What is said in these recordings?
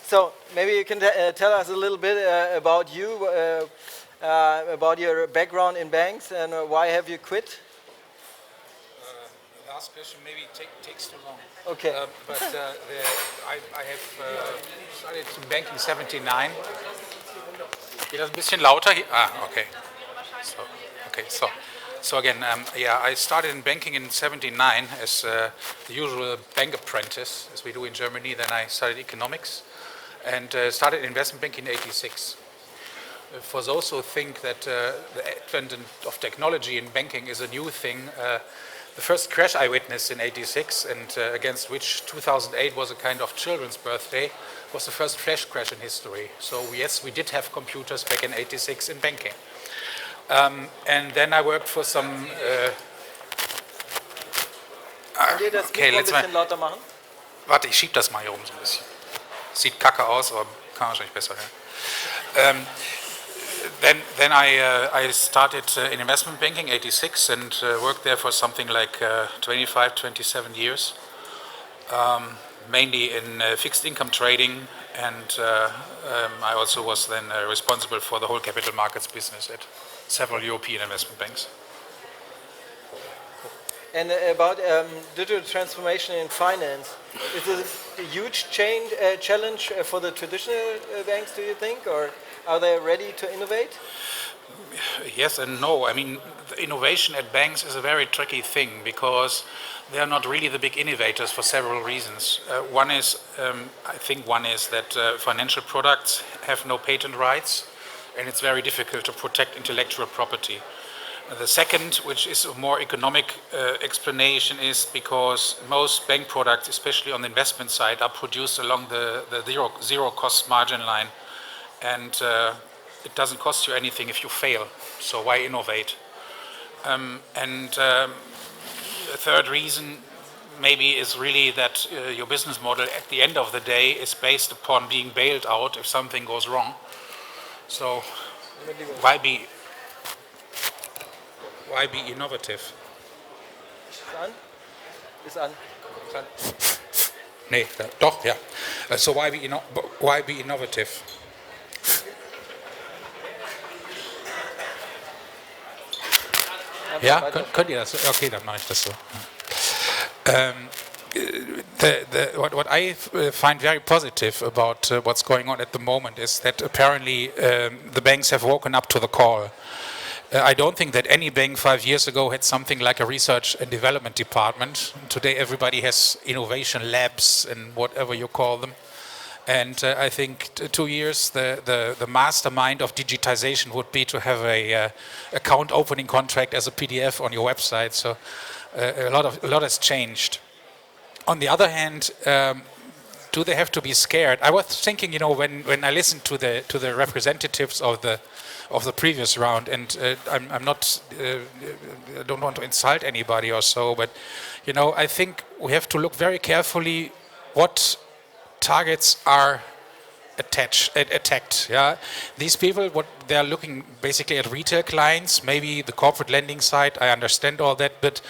So maybe you can tell us a little bit about you, about your background in banks, and why have you quit? Last question maybe takes too long. Okay. I have started in banking in 79. Geht das ein bisschen lauter hier? Okay. So again, I started in banking in 79 as the usual bank apprentice, as we do in Germany. Then I studied economics and started investment banking in 86. For those who think that the advent of technology in banking is a new thing, the first crash I witnessed in 86, and against which 2008 was a kind of children's birthday, was the first flash crash in history. So yes, we did have computers back in 86 in banking. And then I worked for some... Könnt ihr das Mikro ein bisschen lauter machen? Warte, ich schieb das mal hier oben so ein bisschen. Sieht kacke aus, aber kann wahrscheinlich besser werden. Then I started in investment banking, 86, and worked there for something like 25, 27 years, mainly in fixed income trading, and I also was then responsible for the whole capital markets business at several European investment banks. And about digital transformation in finance, is it a huge challenge for the traditional banks, do you think, or are they ready to innovate? Yes and no. I mean, the innovation at banks is a very tricky thing because they are not really the big innovators for several reasons. One is that financial products have no patent rights, and it's very difficult to protect intellectual property. The second, which is a more economic explanation, is because most bank products, especially on the investment side, are produced along the zero cost margin line, and it doesn't cost you anything if you fail, so why innovate? A third reason maybe is really that your business model at the end of the day is based upon being bailed out if something goes wrong. So why be innovative? Ist an. Nee, doch, ja. So why be innovative? Ja, könnt ihr das? Okay, dann mache ich das so. What I find very positive about what's going on at the moment is that apparently the banks have woken up to the call. I don't think that any bank 5 years ago had something like a research and development department. Today everybody has innovation labs and whatever you call them. And I think 2 years, the mastermind of digitization would be to have a account opening contract as a PDF on your website. So a lot has changed. On the other hand, do they have to be scared? I was thinking, when I listened to the representatives of the previous round, and I don't want to insult anybody or so, but I think we have to look very carefully what targets are attacked. Yeah, these people, what they are looking basically at retail clients, maybe the corporate lending side. I understand all that, but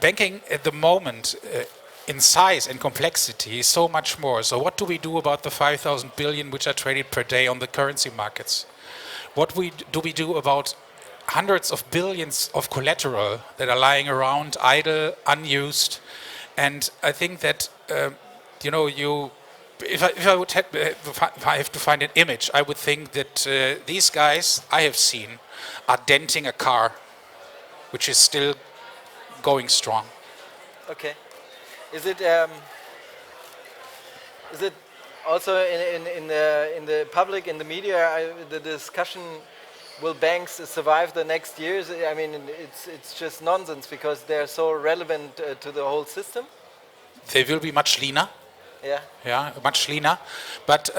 banking at the moment, in size and complexity, is so much more. So what do we do about the 5,000 billion which are traded per day on the currency markets? What do we do about hundreds of billions of collateral that are lying around, idle, unused? And I think that if I have to find an image, I would think that these guys I have seen are denting a car, which is still going strong. Okay. Is it also in the public, in the media, the discussion, will banks survive the next years? I mean, it's just nonsense because they're so relevant to the whole system. They will be much leaner. Yeah, much leaner. But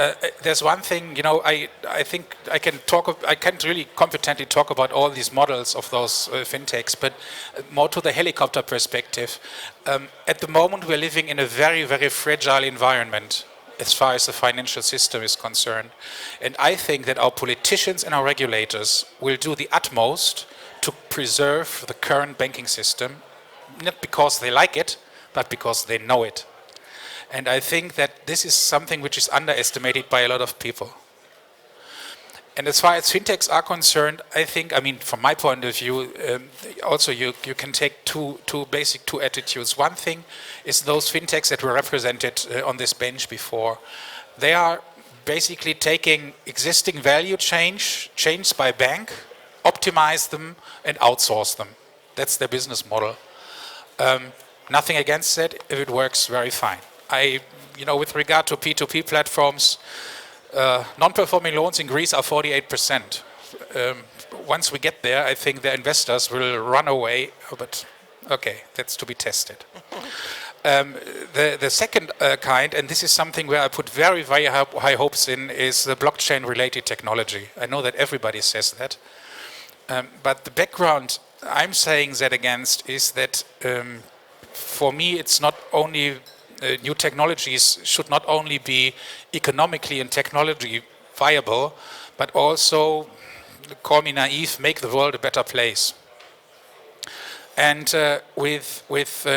there's one thing, I think I can't really competently talk about all these models of those fintechs, but more to the helicopter perspective. At the moment, we're living in a very, very fragile environment as far as the financial system is concerned. And I think that our politicians and our regulators will do the utmost to preserve the current banking system, not because they like it, but because they know it. And I think that this is something which is underestimated by a lot of people. And as far as fintechs are concerned, I think, I mean, from my point of view, also you can take two attitudes. One thing is those fintechs that were represented on this bench before. They are basically taking existing value chains by bank, optimize them, and outsource them. That's their business model. Nothing against that if it works very fine. With regard to P2P platforms, non-performing loans in Greece are 48%. Once we get there, I think the investors will run away, but okay, that's to be tested. The second kind, and this is something where I put very, very high hopes in, is the blockchain-related technology. I know that everybody says that, but the background I'm saying that against is that for me it's not only new technologies should not only be economically and technology viable, but also, call me naive, make the world a better place. And with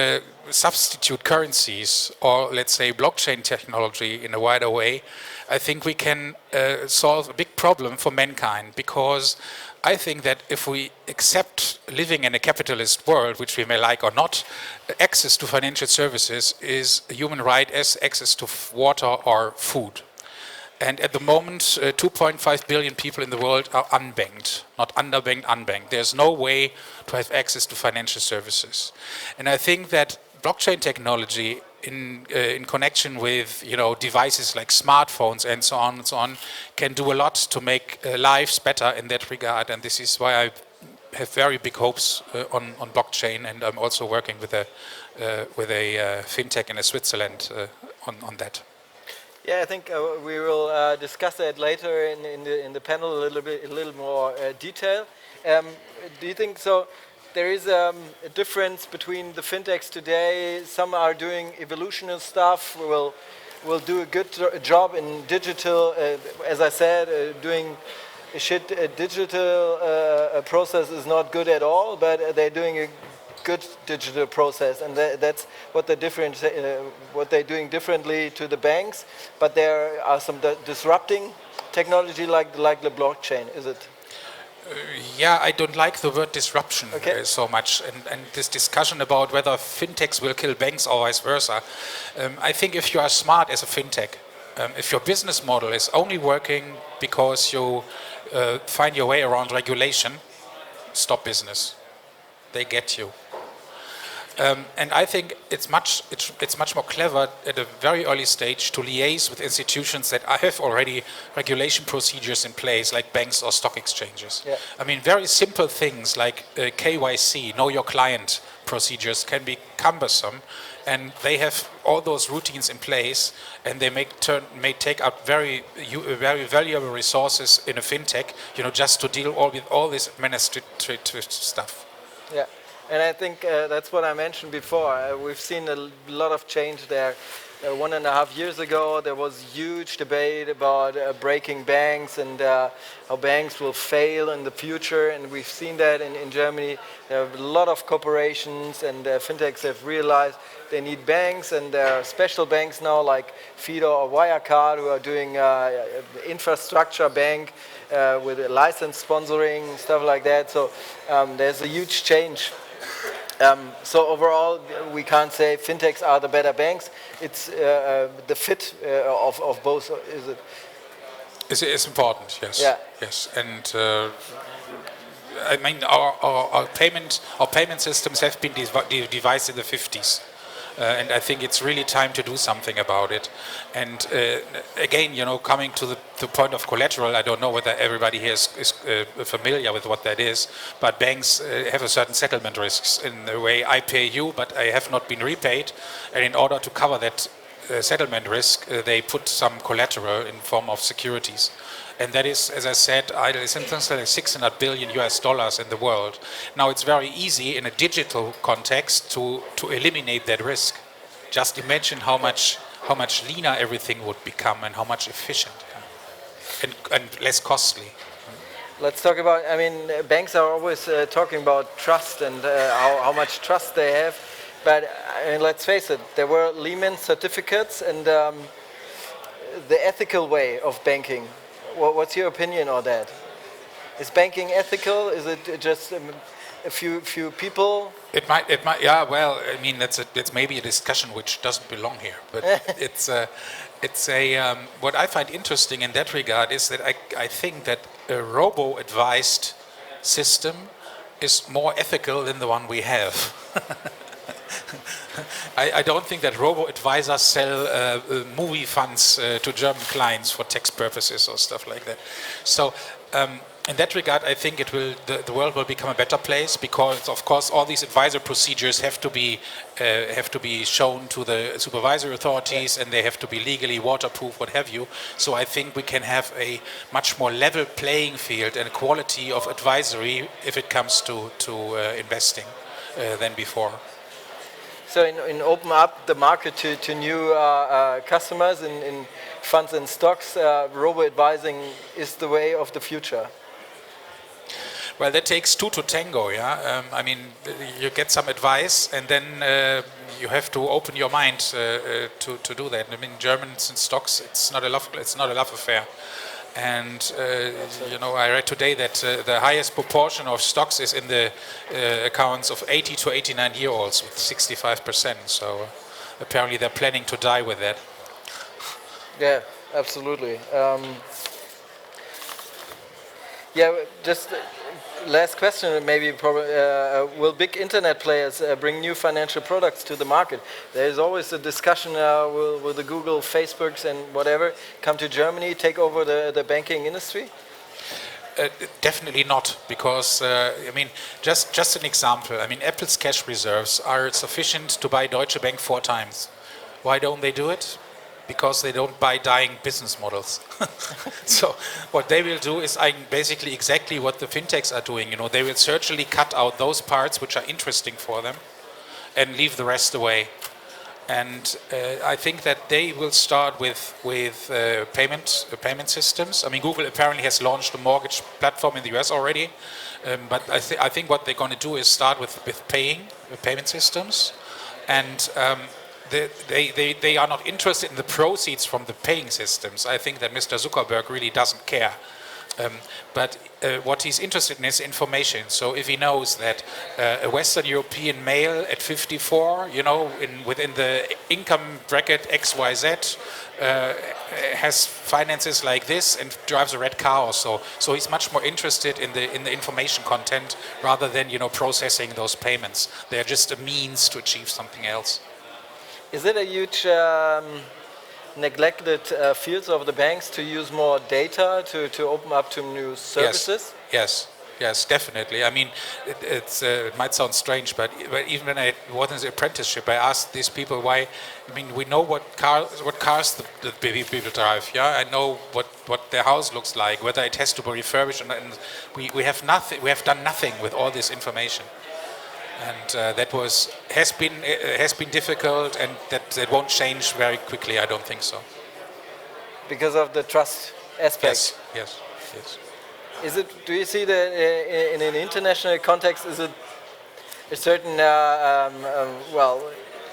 substitute currencies, or let's say blockchain technology in a wider way, I think we can solve a big problem for mankind, because I think that if we accept living in a capitalist world, which we may like or not, access to financial services is a human right as access to water or food. And at the moment, 2.5 billion people in the world are unbanked, not underbanked, unbanked. There's no way to have access to financial services. And I think that blockchain technology in connection with devices like smartphones and so on can do a lot to make lives better in that regard, and this is why I have very big hopes on blockchain, and I'm also working with a fintech in Switzerland on that. Yeah, I think we will discuss that later in the panel a little more detail. Do you think so? There is a difference between the fintechs today. Some are doing evolutionary stuff. Will do a good job in digital. As I said, doing digital process is not good at all, but they're doing a good digital process, and that's what what they're doing differently to the banks. But there are some disrupting technology like the blockchain. Is it? Yeah, I don't like the word disruption so much, and this discussion about whether fintechs will kill banks or vice versa. I think if you are smart as a fintech, if your business model is only working because you find your way around regulation, stop business. They get you. And I think it's much more clever at a very early stage to liaise with institutions that have already regulation procedures in place, like banks or stock exchanges. Yeah. I mean, very simple things like KYC, know your client procedures, can be cumbersome, and they have all those routines in place, and they may take out very valuable resources in a fintech, just to deal with all this administrative stuff. Yeah. And I think that's what I mentioned before. We've seen a lot of change there. 1.5 years ago, there was huge debate about breaking banks and how banks will fail in the future. And we've seen that in Germany. There are a lot of corporations and fintechs have realized they need banks. And there are special banks now like Fido or Wirecard who are doing infrastructure bank with a license sponsoring, stuff like that. So there's a huge change. So overall, we can't say fintechs are the better banks. It's the fit of both. Is it? It's important. Yes. Yeah. Yes. And I mean, our payment systems have been devised in the 50s. And I think it's really time to do something about it. And again, coming to the point of collateral, I don't know whether everybody here is familiar with what that is, but banks have a certain settlement risks in the way I pay you, but I have not been repaid. And in order to cover that settlement risk, they put some collateral in form of securities. And that is, as I said, it's something like $600 billion in the world. Now it's very easy in a digital context to eliminate that risk. Just imagine how much leaner everything would become and how much efficient and less costly. Let's talk about, banks are always talking about trust and how much trust they have. But let's face it, there were Lehman certificates and the ethical way of banking. What's your opinion on that? Is banking ethical? Is it just a few people? It might. Yeah. Well, I mean, that's maybe a discussion which doesn't belong here. But it's a. What I find interesting in that regard is that I think that a robo-advised system is more ethical than the one we have. I don't think that robo-advisors sell movie funds to German clients for tax purposes or stuff like that. So in that regard, I think the world will become a better place because, of course, all these advisor procedures have to be shown to the supervisory authorities, and they have to be legally waterproof, what have you. So I think we can have a much more level playing field and quality of advisory if it comes to investing than before. So in open up the market to new customers in funds and stocks, robo-advising is the way of the future. Well, that takes two to tango, yeah. I mean, you get some advice, and then you have to open your mind to do that. I mean, Germans and stocks, it's not a love affair. And I read today that the highest proportion of stocks is in the accounts of 80 to 89-year-olds with 65%. So apparently they're planning to die with that. Yeah, absolutely. Yeah, just last question, maybe. Will big internet players bring new financial products to the market? There is always a discussion, will the Google, Facebooks and whatever come to Germany, take over the banking industry? Definitely not, because I mean, just an example. I mean, Apple's cash reserves are sufficient to buy Deutsche Bank 4 times. Why don't they do it? Because they don't buy dying business models. So what they will do is basically exactly what the fintechs are doing. They will surgically cut out those parts which are interesting for them and leave the rest away. And I think that they will start with payment systems. I mean, Google apparently has launched a mortgage platform in the US already, but I think what they're going to do is start with payment systems, and they are not interested in the proceeds from the paying systems. I think that Mr. Zuckerberg really doesn't care. But what he's interested in is information. So if he knows that a Western European male at 54, within the income bracket XYZ, has finances like this and drives a red car or so. So he's much more interested in the information content rather than processing those payments. They're just a means to achieve something else. Is it a huge neglected fields of the banks to use more data to open up to new services? Yes, definitely. I mean, it might sound strange, but even when I was in the apprenticeship, I asked these people why. I mean, we know what cars the people drive. Yeah, I know what their house looks like, whether it has to be refurbished, and we have nothing. We have done nothing with all this information. And that has been difficult, and that won't change very quickly. I don't think so. Because of the trust aspect. Yes. Is it? Do you see that in an international context? Is it a certain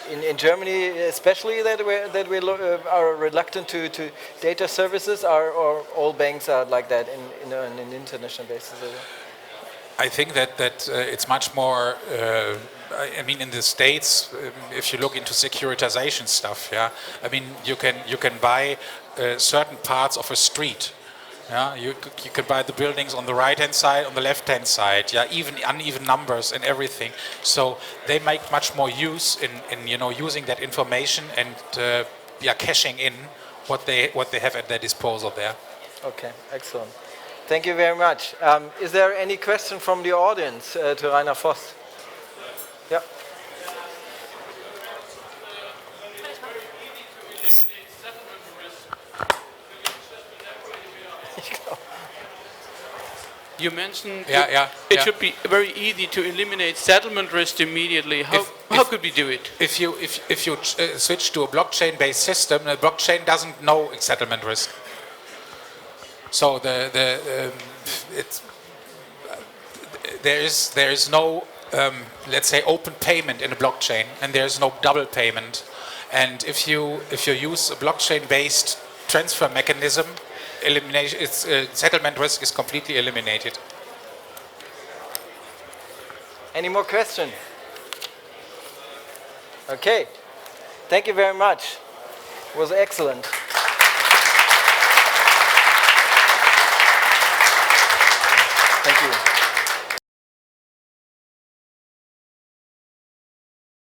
in Germany especially that we are reluctant to data services, or all banks are like that in an international basis? I think that it's much more. I mean, in the States, if you look into securitization stuff, yeah. I mean, you can buy certain parts of a street. Yeah, you can buy the buildings on the right-hand side, on the left-hand side. Yeah, even uneven numbers and everything. So they make much more use in using that information and cashing in what they have at their disposal there. Okay, excellent. Thank you very much. Is there any question from the audience to Rainer Voss? Yeah. You mentioned it should be very easy to eliminate settlement risk immediately. How could we do it? If you switch to a blockchain-based system, the blockchain doesn't know settlement risk. So there is no let's say, open payment in a blockchain, and there's no double payment. And if you use a blockchain-based transfer mechanism, settlement risk is completely eliminated. Any more questions? Okay. Thank you very much. It was excellent. Thank you.